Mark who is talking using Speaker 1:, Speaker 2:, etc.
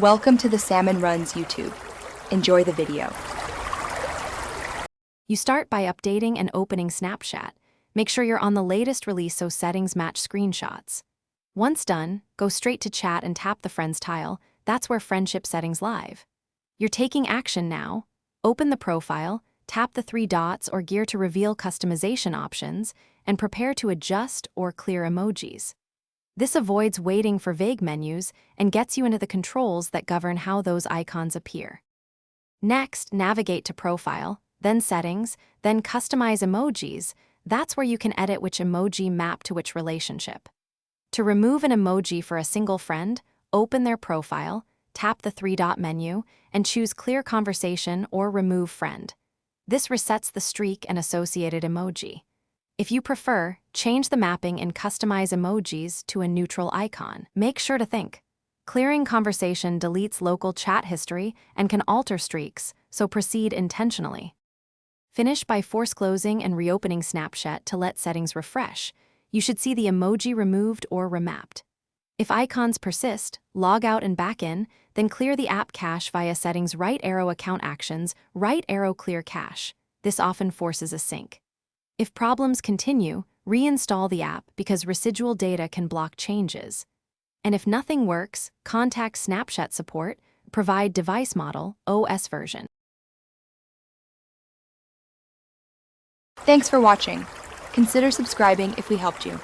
Speaker 1: Welcome to the Salmon Runs YouTube. Enjoy the video.
Speaker 2: You start by updating and opening Snapchat. Make sure you're on the latest release so settings match screenshots. Once done, go straight to chat and tap the Friends tile. That's where friendship settings live. You're taking action now. Open the profile, tap the three dots or gear to reveal customization options, and prepare to adjust or clear emojis. This avoids waiting for vague menus and gets you into the controls that govern how those icons appear. Next, navigate to Profile, then Settings, then Customize Emojis. That's where you can edit which emoji map to which relationship. To remove an emoji for a single friend, open their profile, tap the three-dot menu, and choose Clear Conversation or Remove Friend. This resets the streak and associated emoji. If you prefer, change the mapping in Customize Emojis to a neutral icon. Make sure to think. Clearing conversation deletes local chat history and can alter streaks, so proceed intentionally. Finish by force closing and reopening Snapchat to let settings refresh. You should see the emoji removed or remapped. If icons persist, log out and back in, then clear the app cache via settings right arrow account actions, right arrow clear cache. This often forces a sync. If problems continue, reinstall the app because residual data can block changes. And if nothing works, contact Snapchat support, provide device model, OS version.
Speaker 1: Thanks for watching. Consider subscribing if we helped you.